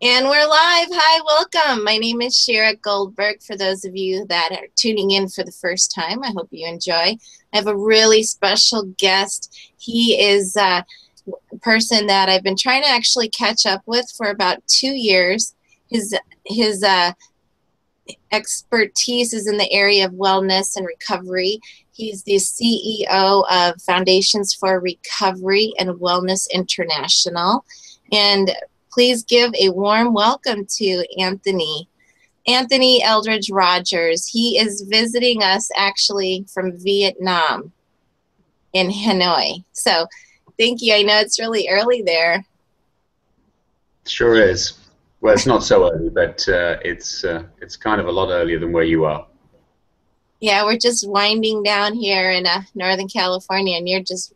And we're live. Hi, welcome. My name is Shira Goldberg. For those of you that are tuning in for the first time, I hope you enjoy. I have a really special guest. He is a person that I've been trying to actually catch up with for about 2 years. His expertise is in the area of wellness and recovery. He's the CEO of Foundations for Recovery and Wellness International. And please give a warm welcome to Anthony. Anthony Eldridge Rogers. He is visiting us actually from Vietnam in Hanoi. So thank you. I know it's really early there. Sure is. Well, it's not so early, but it's kind of a lot earlier than where you are. Yeah, we're just winding down here in Northern California, and you're just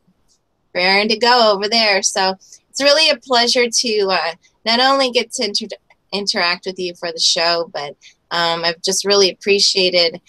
raring to go over there. So it's really a pleasure to not only get to interact with you for the show, but I've just really appreciated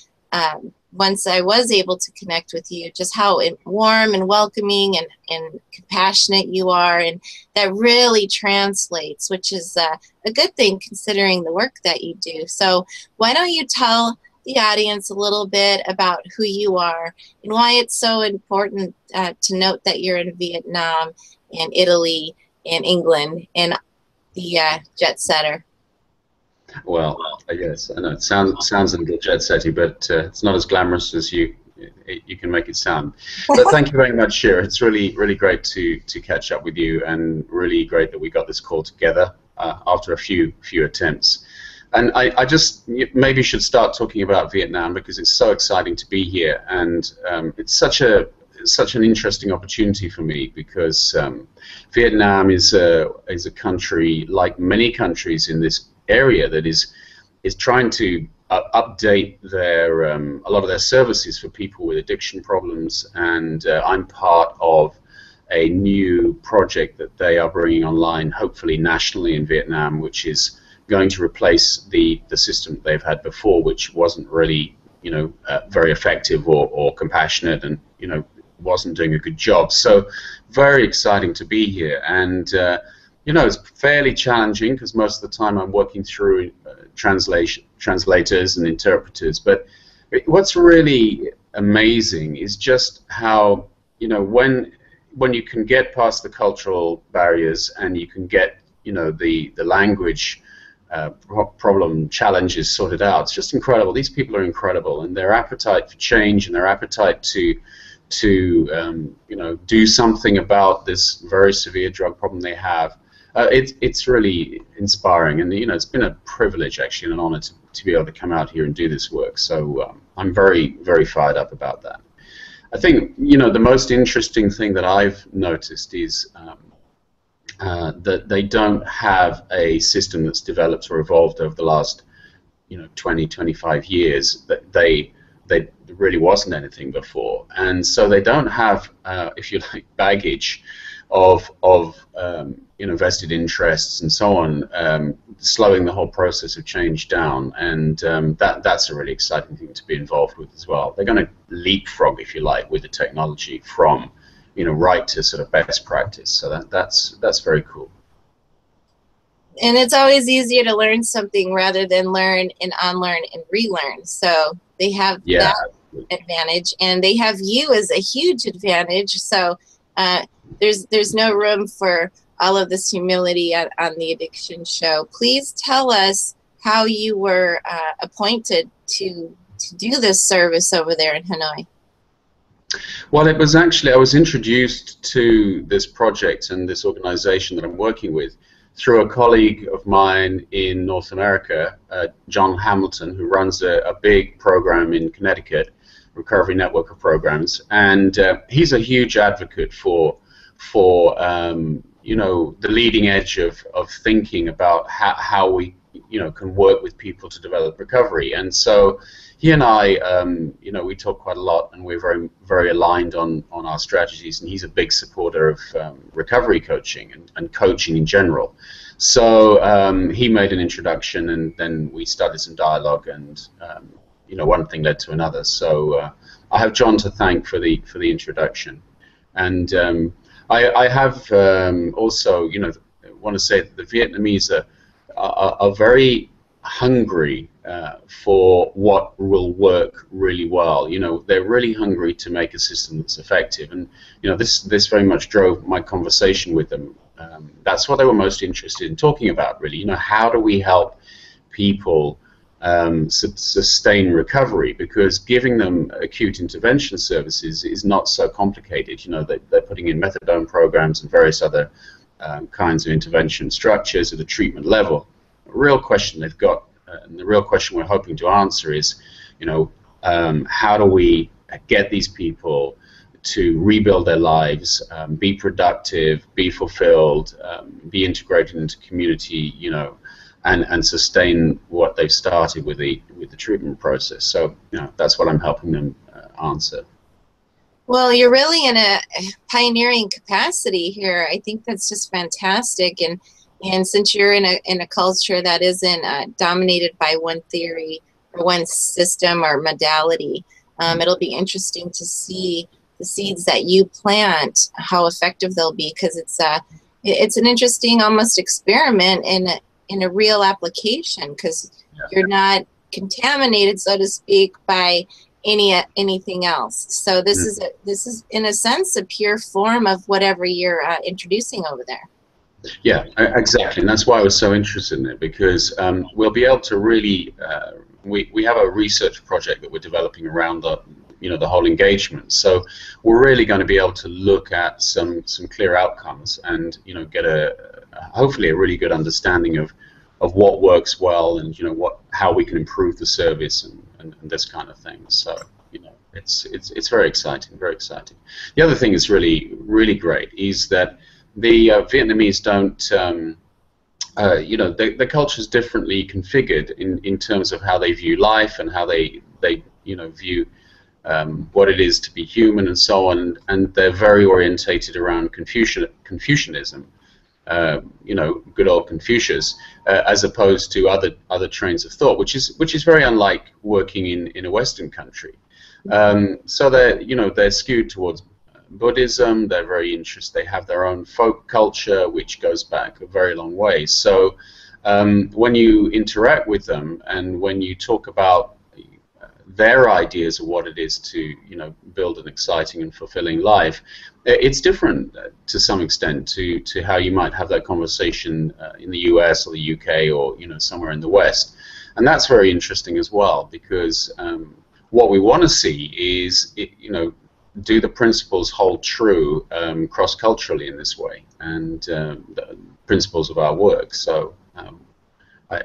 once I was able to connect with you, just how warm and welcoming and compassionate you are, and that really translates, which is a good thing considering the work that you do. So why don't you tell the audience a little bit about who you are and why it's so important to note that you're in Vietnam and Italy and England and the jet setter. Well, yes, I know it sounds a little jet setty, but it's not as glamorous as you can make it sound. But thank you very much, Shira. It's really great to catch up with you, and really great that we got this call together after a few attempts. And I just maybe should start talking about Vietnam, because it's so exciting to be here, and it's such an interesting opportunity for me, because Vietnam is a country, like many countries in this area, that is trying to update their a lot of their services for people with addiction problems, and I'm part of a new project that they are bringing online, hopefully nationally in Vietnam, which is going to replace the system that they've had before, which wasn't really very effective or compassionate, and wasn't doing a good job. So very exciting to be here, and it's fairly challenging, because most of the time I'm working through translators and interpreters. But what's really amazing is just how when you can get past the cultural barriers, and you can get the language problem challenges sorted out. It's just incredible. These people are incredible, and their appetite for change and their appetite to do something about this very severe drug problem they have. It's really inspiring, and it's been a privilege, actually, and an honor to be able to come out here and do this work. So I'm very fired up about that. I think the most interesting thing that I've noticed is that they don't have a system that's developed or evolved over the last 20-25 years. That there really wasn't anything before, and so they don't have, if you like, baggage of vested interests and so on, slowing the whole process of change down, and that's a really exciting thing to be involved with as well. They're going to leapfrog, if you like, with the technology from right to sort of best practice. So that's very cool. And it's always easier to learn something rather than learn and unlearn and relearn. So they have that advantage, and they have you as a huge advantage. So there's no room for all of this humility on the addiction show. Please tell us how you were appointed to do this service over there in Hanoi. Well, it was actually, I was introduced to this project and this organization that I'm working with through a colleague of mine in North America, John Hamilton, who runs a big program in Connecticut, Recovery Network of Programs, and he's a huge advocate for the leading edge of thinking about how we can work with people to develop recovery. And so he and I we talk quite a lot, and we're very aligned on our strategies, and he's a big supporter of recovery coaching and coaching in general. So he made an introduction, and then we started some dialogue, and one thing led to another. So I have John to thank for the introduction, and I have also want to say that the Vietnamese are very hungry for what will work really well. You know, they're really hungry to make a system that's effective, and you know, this very much drove my conversation with them. That's what they were most interested in talking about, really. You know, how do we help people sustain recovery? Because giving them acute intervention services is not so complicated. You know, they're putting in methadone programs and various other kinds of intervention structures at a treatment level. The real question they've got, and the real question we're hoping to answer is, you know, how do we get these people to rebuild their lives, be productive, be fulfilled, be integrated into community, you know, and sustain what they've started with the treatment process. So, you know, that's what I'm helping them answer. Well, you're really in a pioneering capacity here. I think that's just fantastic, and since you're in a culture that isn't dominated by one theory or one system or modality, it'll be interesting to see the seeds that you plant, how effective they'll be, because it's an interesting almost experiment in a real application, because you're not contaminated, so to speak, by anything else. So this is in a sense a pure form of whatever you're introducing over there. Yeah, exactly, and that's why I was so interested in it, because we'll be able to really we have a research project that we're developing around the whole engagement. So we're really going to be able to look at some clear outcomes, and you know, get hopefully a really good understanding of what works well, and you know, how we can improve the service and this kind of thing. So you know, it's very exciting, very exciting. The other thing that's really great is that the Vietnamese don't, you know, the culture's differently configured in terms of how they view life and how they you know, view what it is to be human and so on, and they're very orientated around Confucianism. You know, good old Confucius, as opposed to other trains of thought, which is very unlike working in a Western country. So they're skewed towards Buddhism. They're very interested. They have their own folk culture, which goes back a very long way. So when you interact with them, and when you talk about their ideas of what it is to, you know, build an exciting and fulfilling life, it's different to some extent to how you might have that conversation in the US or the UK, or you know, somewhere in the West. And that's very interesting as well, because what we want to see is, you know, do the principles hold true cross-culturally in this way, and the principles of our work. So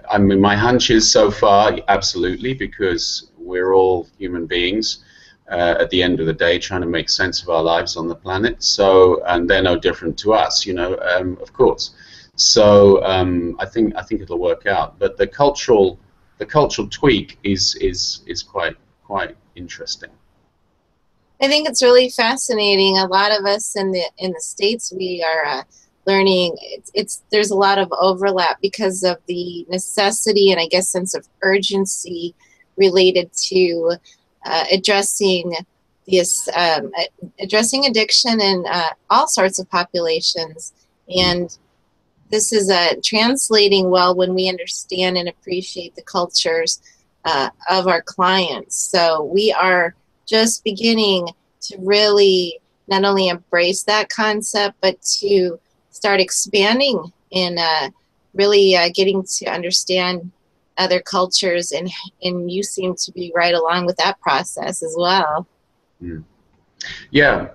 I mean, my hunch is so far, absolutely, because we're all human beings at the end of the day, trying to make sense of our lives on the planet. So, and they're no different to us, you know, of course. So I think it'll work out. But the cultural tweak is quite interesting. I think it's really fascinating. A lot of us in the States, we are learning. There's a lot of overlap because of the necessity and I guess sense of urgency related to addressing addiction in all sorts of populations. And this is translating well when we understand and appreciate the cultures of our clients. So we are just beginning to really not only embrace that concept, but to start expanding and really getting to understand other cultures, and you seem to be right along with that process as well. Yeah,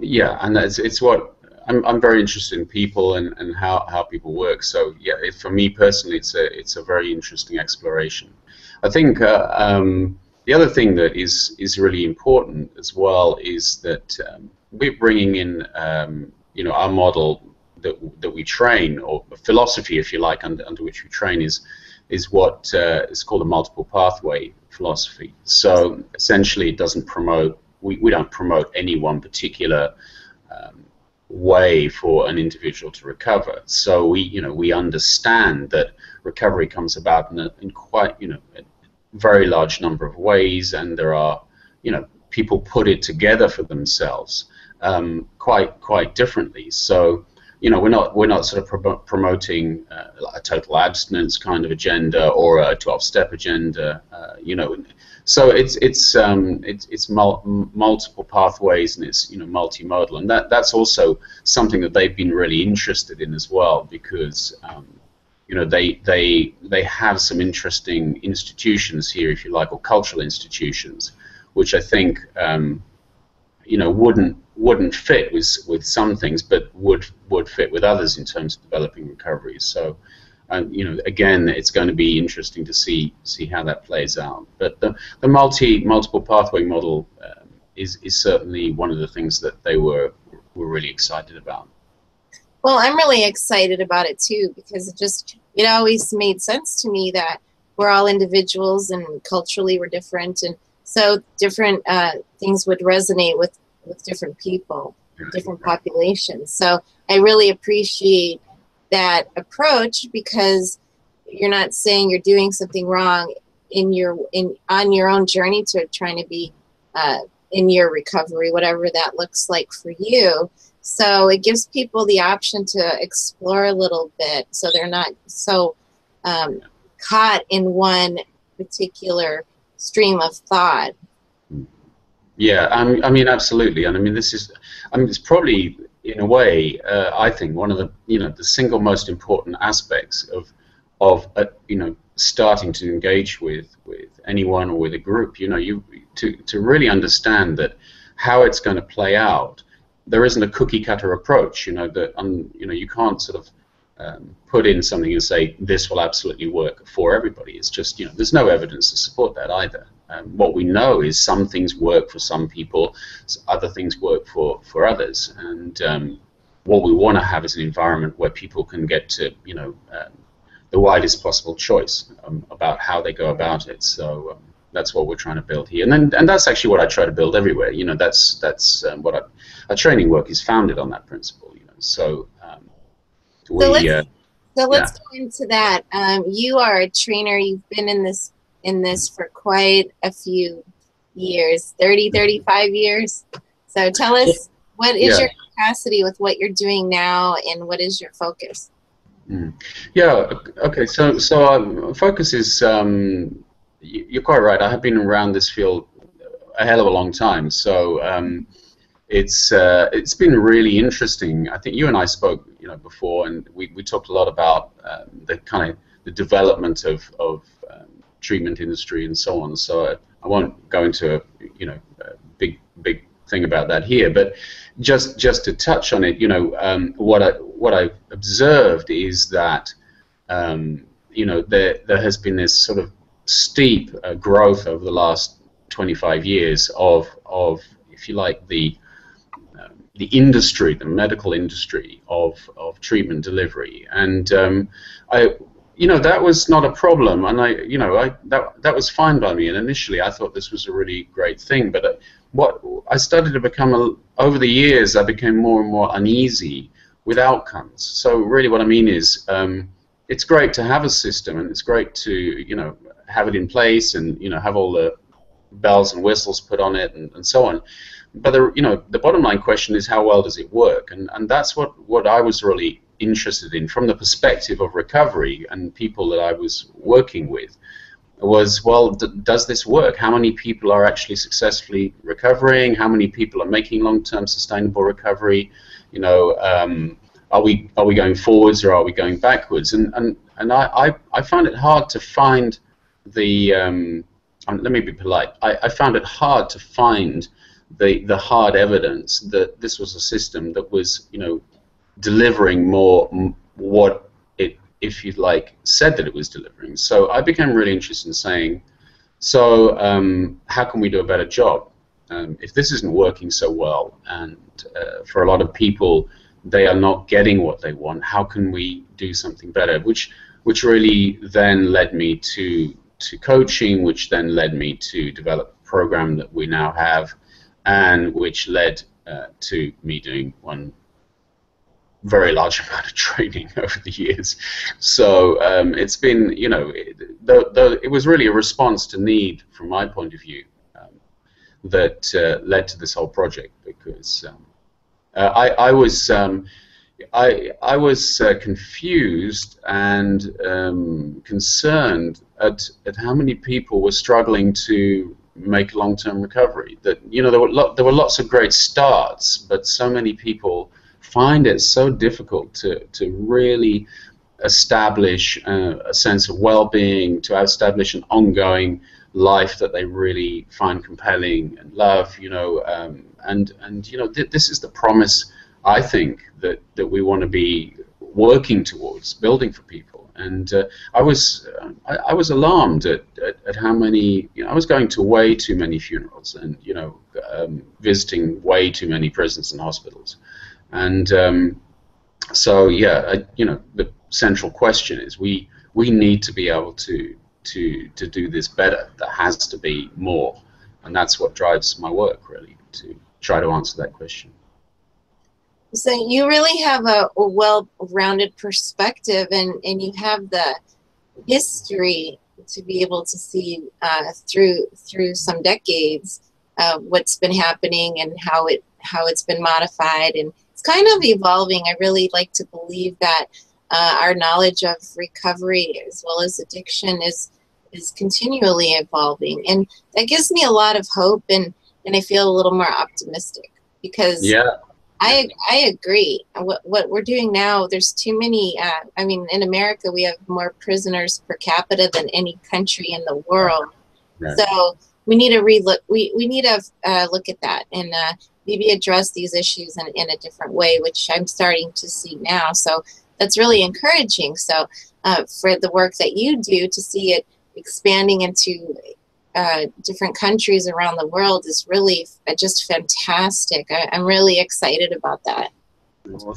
yeah, and it's what I'm very interested in people and how people work. So yeah, for me personally, it's a very interesting exploration. I think the other thing that is really important as well is that we're bringing in you know, our model that we train, or philosophy, if you like, under which we train, is what is called a multiple pathway philosophy. So essentially, it doesn't promote. We don't promote any one particular way for an individual to recover. So we understand that recovery comes about in quite, you know, a very large number of ways, and there are, you know, people put it together for themselves quite differently. So we're not sort of promoting a total abstinence kind of agenda or a 12-step agenda. So it's multiple pathways, and it's multimodal, and that's also something that they've been really interested in as well, because they have some interesting institutions here, if you like, or cultural institutions, which I think wouldn't fit with some things, but would fit with others in terms of developing recoveries. So, again, it's going to be interesting to see how that plays out. But the multiple pathway model is certainly one of the things that they were really excited about. Well, I'm really excited about it too, because it always made sense to me that we're all individuals and culturally we're different, and so different things would resonate with different people, different populations. So I really appreciate that approach, because you're not saying you're doing something wrong on your own journey to trying to be in your recovery, whatever that looks like for you. So it gives people the option to explore a little bit, so they're not so caught in one particular stream of thought. Yeah, I mean, absolutely, and I mean, it's probably, in a way, I think one of the single most important aspects of starting to engage with anyone or with a group. To really understand that how it's going to play out. There isn't a cookie cutter approach. You can't sort of put in something and say this will absolutely work for everybody. It's just there's no evidence to support that either. What we know is some things work for some people, other things work for others, and what we want to have is an environment where people can get to the widest possible choice about how they go about it. So that's what we're trying to build here, and that's actually what I try to build everywhere. That's what our training work is founded on, that principle. So let's go into that. You are a trainer. You've been in this for quite a few years, 35 years. So tell us, what is your capacity with what you're doing now, and what is your focus? Yeah, okay, so focus is, you're quite right, I have been around this field a hell of a long time, so it's been really interesting. I think you and I spoke before, and we talked a lot about the development of treatment industry and so on. So I won't go into a big thing about that here, but just to touch on it, what I observed is that there has been this sort of steep growth over the last 25 years of if you like the industry, the medical industry of treatment delivery, and that was not a problem, and that was fine by me. And initially, I thought this was a really great thing. But what I started to become over the years, I became more and more uneasy with outcomes. So really, what I mean is, it's great to have a system, and it's great to have it in place, and have all the bells and whistles put on it, and so on. But the bottom line question is, how well does it work? And that's what I was really interested in from the perspective of recovery and people that I was working with, was, well, does this work? How many people are actually successfully recovering? How many people are making long-term sustainable recovery? Are we going forwards, or are we going backwards? And I found it hard to find let me be polite. I found it hard to find the hard evidence that this was a system that was delivering more what it, if you'd like, said that it was delivering. So I became really interested in saying, so how can we do a better job? If this isn't working so well, and for a lot of people they are not getting what they want, how can we do something better? Which really then led me to coaching, which then led me to develop a program that we now have, and which led to me doing one very large amount of training over the years. So it's been, it was really a response to need, from my point of view, that led to this whole project, because I was, I was confused and concerned at how many people were struggling to make long-term recovery. That, you know, there were lots of great starts, but so many people find it so difficult to really establish a sense of well-being, to establish an ongoing life that they really find compelling and love. You know, and you know, this is the promise, I think, that we want to be working towards building for people. And I was alarmed at how many, you know, I was going to way too many funerals, and, you know, visiting way too many prisons and hospitals. And so yeah, you know, the central question is we need to be able to do this better. There has to be more, and that's what drives my work, really, to try to answer that question. So you really have a well-rounded perspective, and you have the history to be able to see through some decades what's been happening and how it's been modified, and it's kind of evolving. I really like to believe that our knowledge of recovery as well as addiction is continually evolving, and that gives me a lot of hope, and I feel a little more optimistic, because yeah. I agree. What we're doing now, there's too many. I mean, in America, we have more prisoners per capita than any country in the world. Right. So we need to relook. We need to look at that and maybe address these issues in a different way, which I'm starting to see now. So that's really encouraging. So for the work that you do, to see it expanding into different countries around the world is really just fantastic. I'm really excited about that. Well,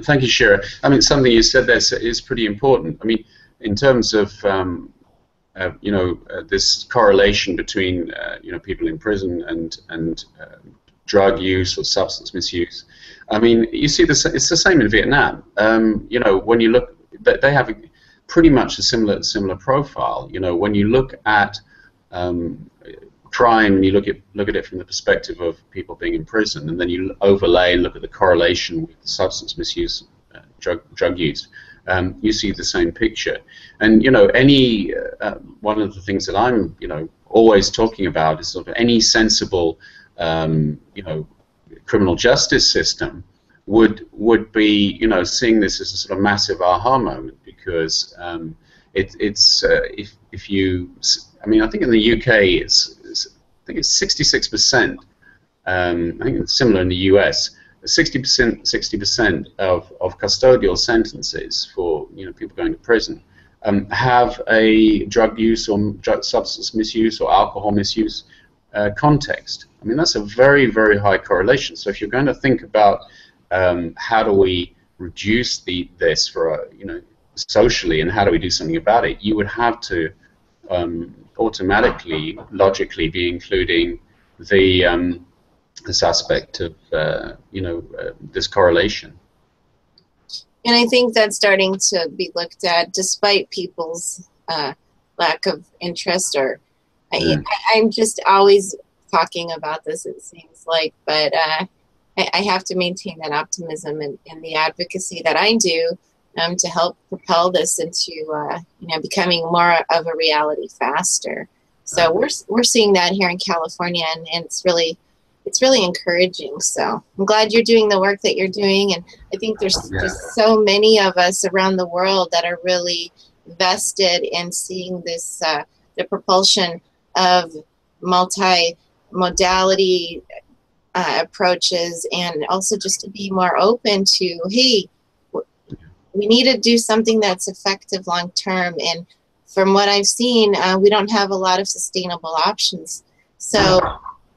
thank you, Shira. I mean, something you said there is pretty important. I mean, in terms of you know, this correlation between you know, people in prison and drug use or substance misuse. I mean, you see this. It's the same in Vietnam. You know, when you look, they have pretty much a similar profile. You know, when you look at crime, you look at it from the perspective of people being in prison, and then you overlay and look at the correlation with substance misuse, drug use. You see the same picture. And, you know, any one of the things that I'm, you know, always talking about is sort of any sensible you know, criminal justice system would be, you know, seeing this as a sort of massive aha moment, because it's if you, I mean, I think in the UK I think it's 66%. I think it's similar in the US. 60% of custodial sentences for, you know, people going to prison have a drug use or substance misuse or alcohol misuse context. I mean, that's a very, very high correlation. So if you're going to think about how do we reduce this for you know, socially, and how do we do something about it, you would have to automatically, logically, be including the this aspect of you know, this correlation. And I think that's starting to be looked at, despite people's lack of interest. Or I'm just always talking about this, it seems like, but I have to maintain that optimism and the advocacy that I do to help propel this into you know, becoming more of a reality faster. So we're seeing that here in California, and it's really encouraging. So I'm glad you're doing the work that you're doing, and I think there's just so many of us around the world that are really vested in seeing this the propulsion of multi-modality approaches, and also just to be more open to, hey, we need to do something that's effective long term. And from what I've seen, we don't have a lot of sustainable options. So,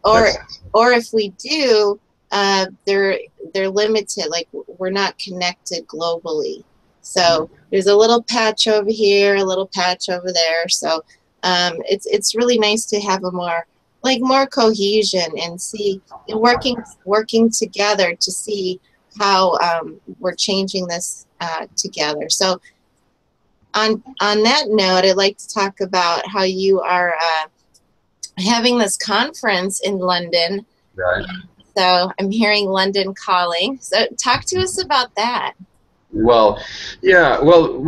or if we do, they're limited. Like, we're not connected globally. So there's a little patch over here, a little patch over there. So it's really nice to have a more cohesion, and see, and working together to see how we're changing this together. So on that note, I'd like to talk about how you are having this conference in London. Right. So I'm hearing London calling. So talk to us about that. Well, yeah. Well,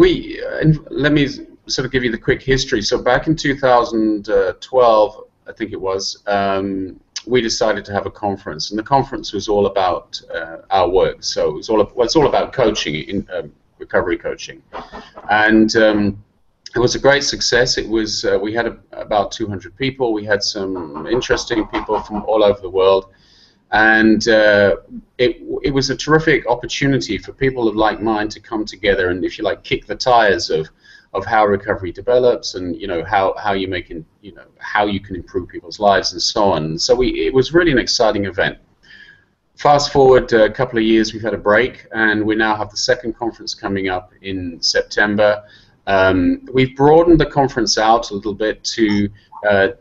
let me sort of give you the quick history. So back in 2012, I think it was, we decided to have a conference, and the conference was all about our work. So it's all about coaching, in recovery coaching, and it was a great success. It was we had about 200 people. We had some interesting people from all over the world. And it was a terrific opportunity for people of like mind to come together and, if you like, kick the tires of how recovery develops, and how you how you can improve people's lives and so on. So it was really an exciting event. Fast forward a couple of years, we've had a break, and we now have the second conference coming up in September. We've broadened the conference out a little bit to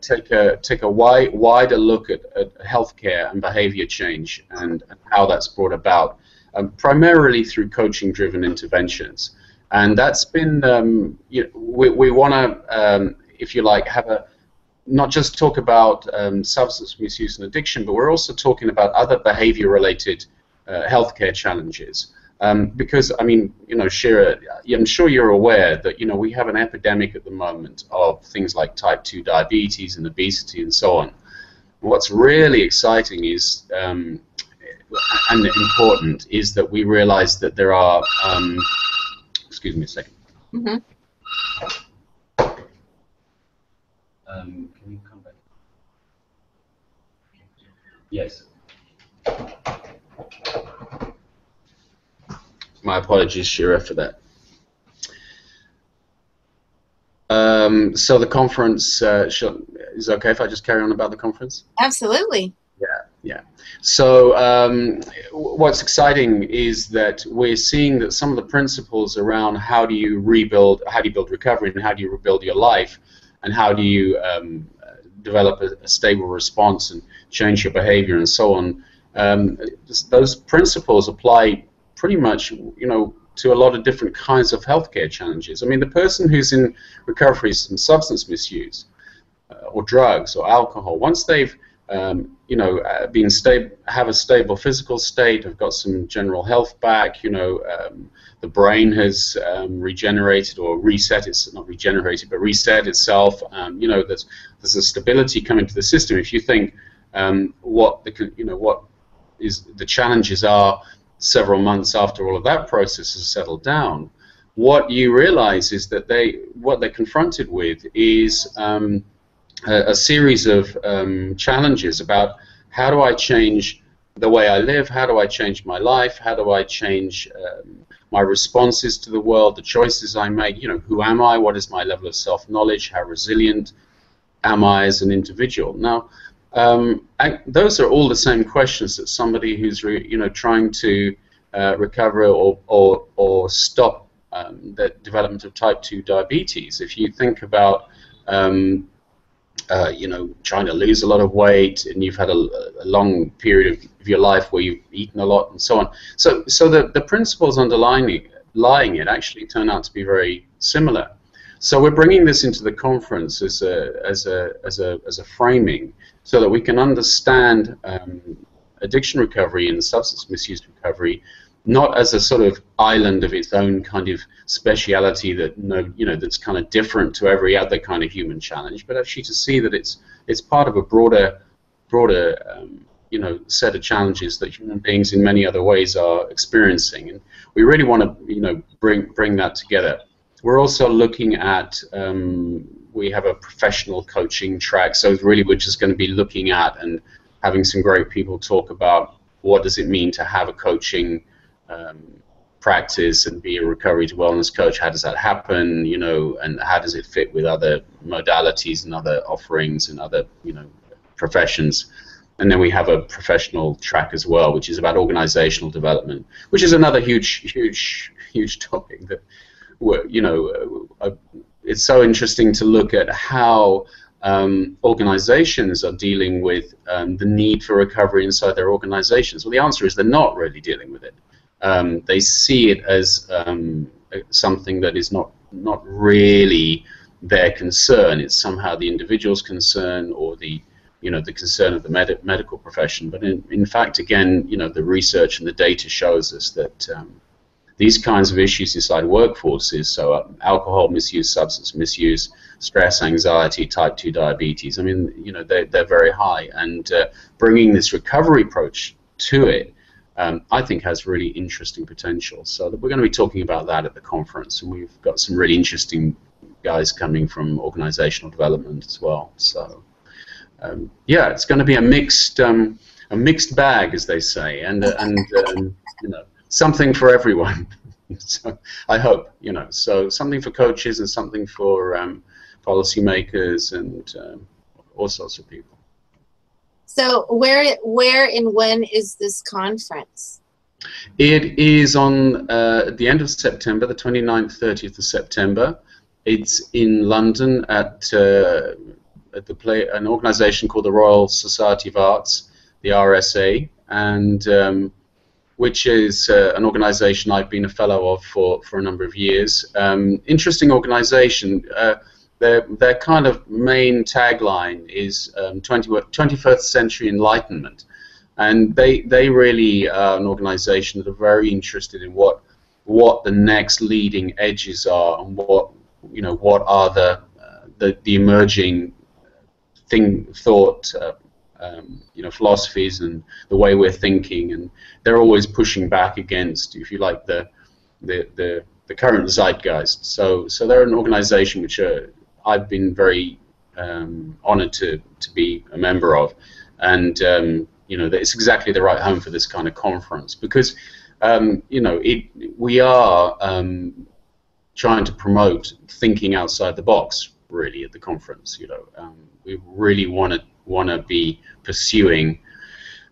take a wider look at healthcare and behavior change and how that's brought about, primarily through coaching-driven interventions. And that's been, we want to, if you like, not just talk about substance misuse and addiction, but we're also talking about other behavior-related healthcare challenges. Because, I mean, Shira, I'm sure you're aware that, we have an epidemic at the moment of things like type 2 diabetes and obesity and so on. What's really exciting is, and important, is that we realize that there are, excuse me a second. Mm-hmm. Can you come back? Yes. My apologies, Shira, for that. So the conference, is it okay if I just carry on about the conference? Absolutely. Yeah. So what's exciting is that we're seeing that some of the principles around how do you build recovery, and how do you rebuild your life, and how do you develop a stable response and change your behavior and so on, those principles apply pretty much, to a lot of different kinds of healthcare challenges. I mean, the person who's in recovery from substance misuse or drugs or alcohol, once they've have a stable physical state, have got some general health back, the brain has regenerated or reset, it's not regenerated, but reset itself, there's a stability coming to the system. If you think what the challenges are several months after all of that process has settled down, what you realize is that what they're confronted with is a series of challenges about how do I change the way I live, how do I change my life, how do I change my responses to the world, the choices I make, who am I, what is my level of self-knowledge, how resilient am I as an individual. Now, those are all the same questions that somebody who's trying to recover or stop the development of type 2 diabetes. If you think about trying to lose a lot of weight, and you've had a long period of your life where you've eaten a lot and so on. So the principles underlying it actually turn out to be very similar. So we're bringing this into the conference as a framing, so that we can understand addiction recovery and substance misuse recovery not as a sort of island of its own kind of speciality that that's kind of different to every other kind of human challenge, but actually to see that it's part of a broader set of challenges that human beings in many other ways are experiencing, and we really want to bring that together. We're also looking at we have a professional coaching track, so really we're just going to be looking at and having some great people talk about what does it mean to have a coaching practice and be a recovery to wellness coach. How does that happen, and how does it fit with other modalities and other offerings and other professions. And then we have a professional track as well, which is about organizational development, which is another huge topic that it's so interesting to look at how organizations are dealing with the need for recovery inside their organizations. Well, the answer is they're not really dealing with it. They see it as something that is not really their concern. It's somehow the individual's concern, or the concern of the medical profession. But in fact, again, the research and the data shows us that these kinds of issues inside workforces, so alcohol misuse, substance misuse, stress, anxiety, type 2 diabetes, I mean, you know, they're very high, and bringing this recovery approach to it, I think has really interesting potential. So we're going to be talking about that at the conference, and we've got some really interesting guys coming from organizational development as well. So yeah, it's going to be a mixed bag, as they say, and you know, something for everyone. So I hope, you know, so something for coaches and something for policymakers and all sorts of people. So where and when is this conference? It is on the end of September, the 29th, 30th of September. It's in London at an organisation called the Royal Society of Arts, the RSA, and which is an organisation I've been a fellow of for a number of years. Interesting organisation. Their kind of main tagline is 21st century enlightenment, and they really are an organisation that are very interested in what the next leading edges are, and what are the emerging thought philosophies and the way we're thinking, and they're always pushing back against, if you like, the current zeitgeist. So they're an organisation which I've been very honoured to be a member of, and you know, it's exactly the right home for this kind of conference, because you know, we are trying to promote thinking outside the box, really, at the conference. You know, we really want to be pursuing,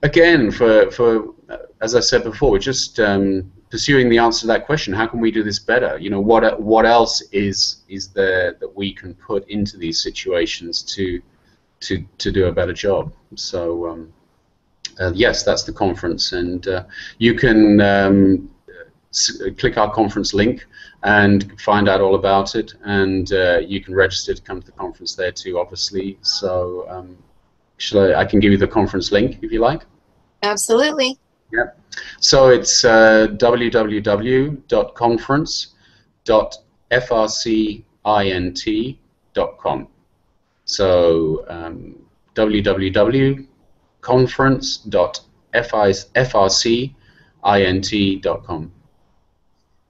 again, for as I said before, we're just pursuing the answer to that question: how can we do this better? You know, what else is there that we can put into these situations to do a better job? So yes, that's the conference, and you can click our conference link and find out all about it, and you can register to come to the conference there too, obviously. So I can give you the conference link if you like. Absolutely. Yeah. So it's www.conference.frcint.com. So www.conference.frcint.com.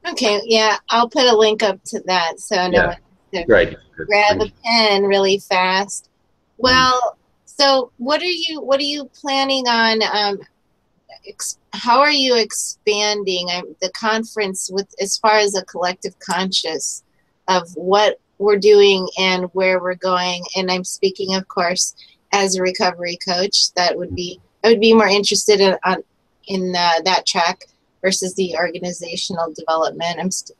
Okay, yeah, I'll put a link up to that, so no one has to Great. grab a pen really fast. Well, so what are you planning on? How are you expanding the conference with, as far as a collective conscious of what we're doing and where we're going? And I'm speaking, of course, as a recovery coach. I would be more interested in that track versus the organizational development. I'm still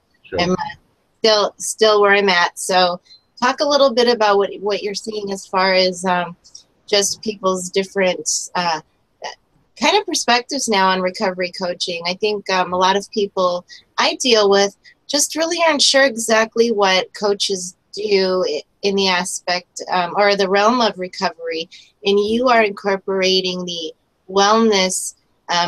where I'm at. So talk a little bit about what you're seeing as far as just people's different kind of perspectives now on recovery coaching. I think a lot of people I deal with just really aren't sure exactly what coaches do in the aspect or the realm of recovery. And you are incorporating the wellness,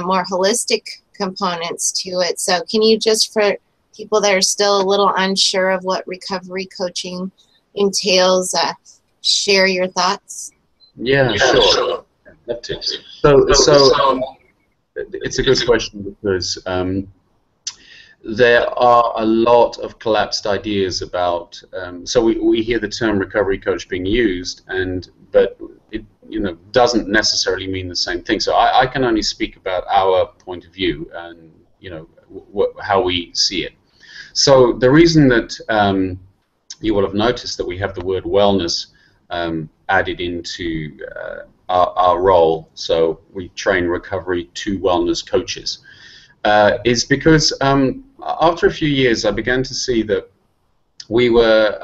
more holistic components to it. So can you, just for people that are still a little unsure of what recovery coaching entails, share your thoughts? Yeah, sure. So it's a good question, because there are a lot of collapsed ideas about. So we hear the term recovery coach being used, but it doesn't necessarily mean the same thing. So I can only speak about our point of view and how we see it. So the reason that you will have noticed that we have the word wellness added into our role, so we train recovery to wellness coaches, is because after a few years I began to see that we were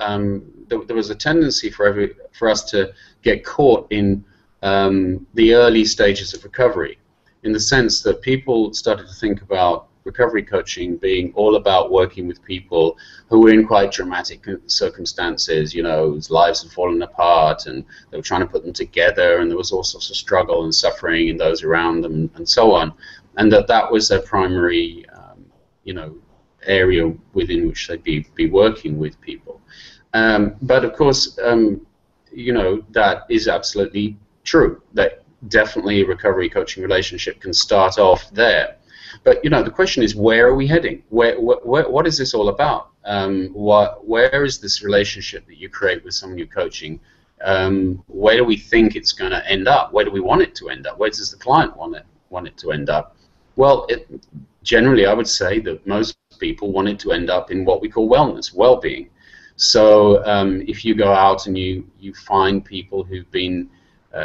there was a tendency for us to get caught in the early stages of recovery, in the sense that people started to think about recovery coaching being all about working with people who were in quite dramatic circumstances, whose lives had fallen apart, and they were trying to put them together, and there was all sorts of struggle and suffering in those around them, and so on, and that was their primary, area within which they'd be working with people. But of course, you know, that is absolutely true. That definitely a recovery coaching relationship can start off there. But you know, the question is, where are we heading? What is this all about? Where is this relationship that you create with someone you're coaching? Where do we think it's going to end up? Where do we want it to end up? Where does the client want it to end up? Well, generally, I would say that most people want it to end up in what we call wellness, well-being. So if you go out and you find people who've been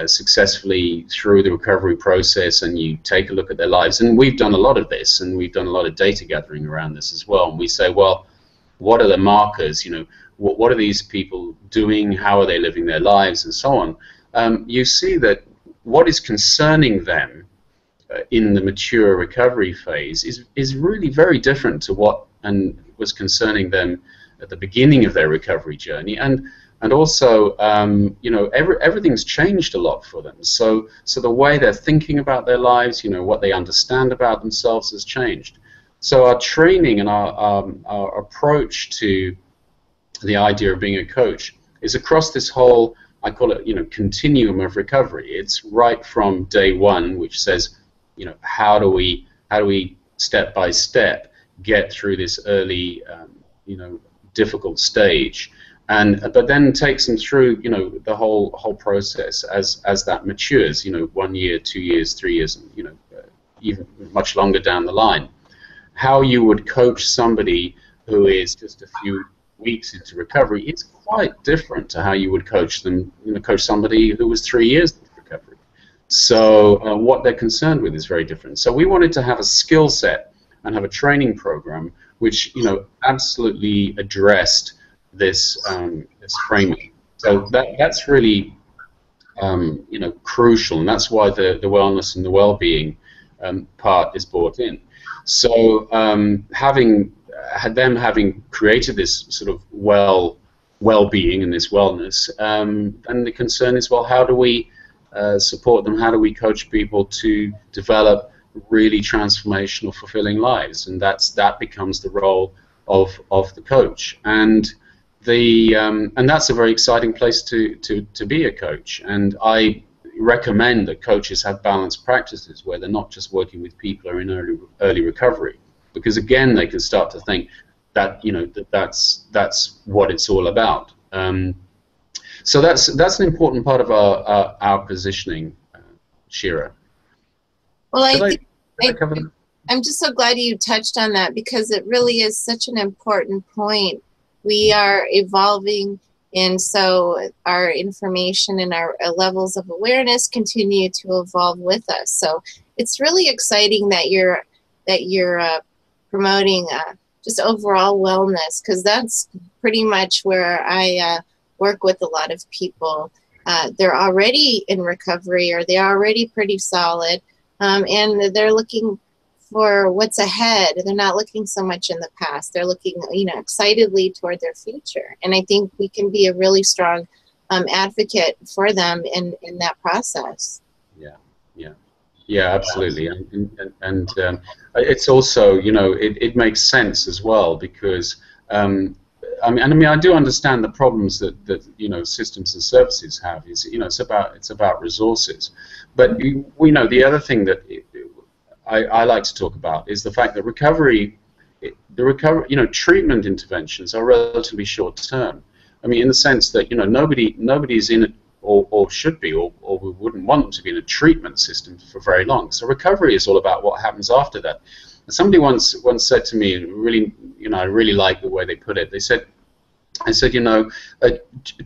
successfully through the recovery process, and you take a look at their lives, and we've done a lot of this, and we've done a lot of data gathering around this as well, and we say, well, what are the markers? You know, what are these people doing? How are they living their lives, and so on? You see that what is concerning them in the mature recovery phase is really very different to what was concerning them at the beginning of their recovery journey, and also, you know, everything's changed a lot for them. So the way they're thinking about their lives, you know, what they understand about themselves has changed. So our training and our approach to the idea of being a coach is across this whole, I call it, you know, continuum of recovery. It's right from day one, which says, you know, how do we step by step get through this early, you know, difficult stage. But then takes them through, you know, the whole process as that matures, you know, 1 year, 2 years, 3 years, and, you know, even much longer down the line. How you would coach somebody who is just a few weeks into recovery, it's quite different to how you would coach them, you know, coach somebody who was 3 years into recovery. So what they're concerned with is very different. So we wanted to have a skill set and have a training program which, you know, absolutely addressed this framing. So that's really you know, crucial, and that's why the wellness and the well-being part is brought in. So having created this sort of well-being and this wellness, and the concern is, well, how do we support them? How do we coach people to develop really transformational, fulfilling lives? And that becomes the role of the coach. And that's a very exciting place to be a coach. And I recommend that coaches have balanced practices where they're not just working with people who are in early recovery, because again they can start to think that, you know, that's what it's all about. So that's an important part of our positioning, Shira. Well, I'm just so glad you touched on that, because it really is such an important point. We are evolving, and so our information and our levels of awareness continue to evolve with us. So it's really exciting that you're promoting just overall wellness, because that's pretty much where I work with a lot of people. They're already in recovery, or they're already pretty solid, and they're looking for what's ahead. They're not looking so much in the past. They're looking, you know, excitedly toward their future. And I think we can be a really strong advocate for them in that process. Yeah, absolutely. And it's also, you know, it makes sense as well, because I mean, I do understand the problems that you know, systems and services have. Is, you know, it's about resources. But we know the other thing that I like to talk about is the fact that you know, treatment interventions are relatively short term. I mean, in the sense that, you know, nobody's in it, or should be, or we wouldn't want them to be in a treatment system for very long. So recovery is all about what happens after that. And somebody once said to me, really, you know, I really like the way they put it. I said, you know,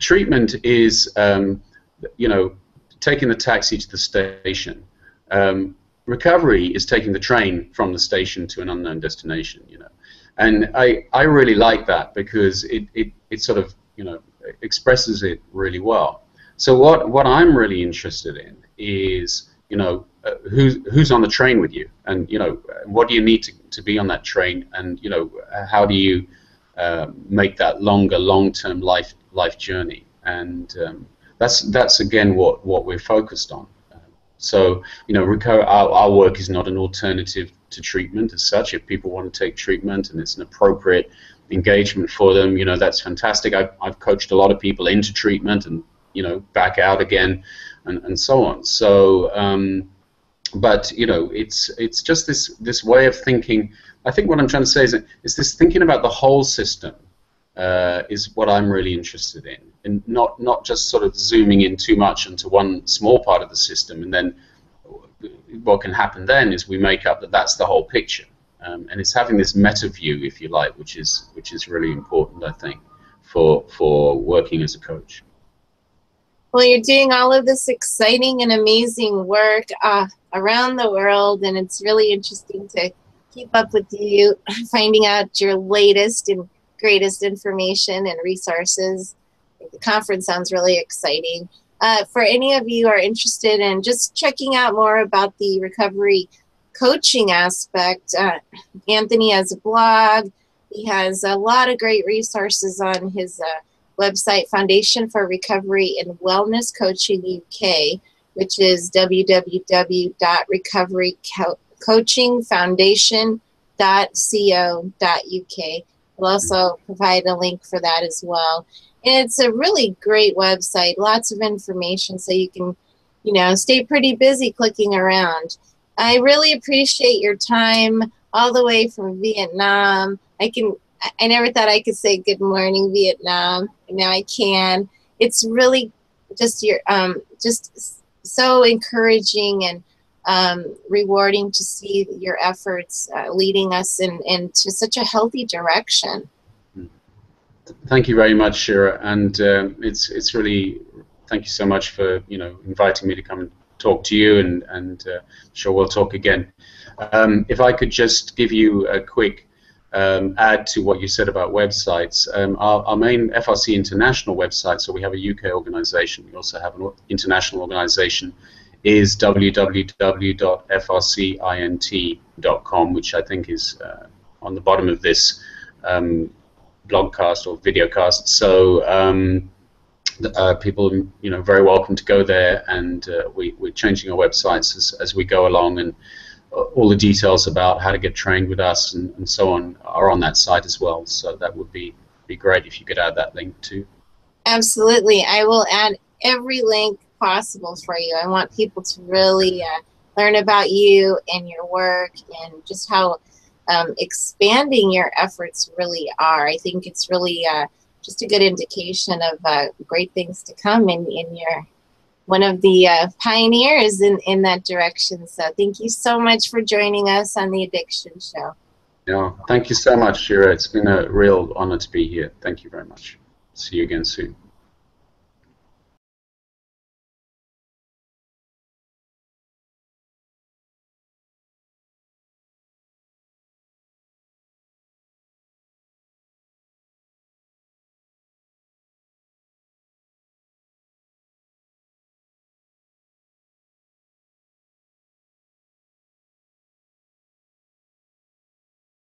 treatment is, you know, taking the taxi to the station. Recovery is taking the train from the station to an unknown destination, you know. And I really like that, because it sort of, you know, expresses it really well. So what I'm really interested in is, you know, who's on the train with you, and, you know, what do you need to be on that train, and, you know, how do you make that long-term life journey? And that's again what we're focused on. So, you know, our work is not an alternative to treatment as such. If people want to take treatment and it's an appropriate engagement for them, you know, that's fantastic. I've coached a lot of people into treatment and, you know, back out again, and so on. So, but you know, it's just this way of thinking. I think what I'm trying to say is this thinking about the whole system is what I'm really interested in, and not just sort of zooming in too much into one small part of the system, and then what can happen then is we make up that that's the whole picture, and it's having this meta view, if you like, which is really important, I think, for working as a coach. Well, you're doing all of this exciting and amazing work around the world, and it's really interesting to keep up with you, finding out your latest and greatest information and resources. The conference sounds really exciting. For any of you who are interested in just checking out more about the recovery coaching aspect, Anthony has a blog. He has a lot of great resources on his website, Foundation for Recovery and Wellness Coaching UK, which is www.recoverycoachingfoundation.co.uk. We'll also provide a link for that as well. And it's a really great website, lots of information, so you can, you know, stay pretty busy clicking around. I really appreciate your time all the way from Vietnam. I never thought I could say good morning, Vietnam, and now I can. It's really just just so encouraging and rewarding to see your efforts leading us into such a healthy direction. Thank you very much, Shira, and it's really, thank you so much for, you know, inviting me to come and talk to you, and sure we'll talk again. If I could just give you a quick add to what you said about websites. Our main FRC International website, so we have a UK organization, we also have an international organization, is www.frcint.com, which I think is on the bottom of this blogcast or videocast. So people, you know, very welcome to go there, and we're changing our websites as we go along, and all the details about how to get trained with us and so on are on that site as well. So that would be great if you could add that link too. Absolutely. I will add every link possible for you. I want people to really learn about you and your work and just how expanding your efforts really are. I think it's really just a good indication of great things to come, and you're one of the pioneers in that direction. So thank you so much for joining us on the Addiction Show. Yeah, thank you so much, Shira. It's been a real honor to be here. Thank you very much. See you again soon.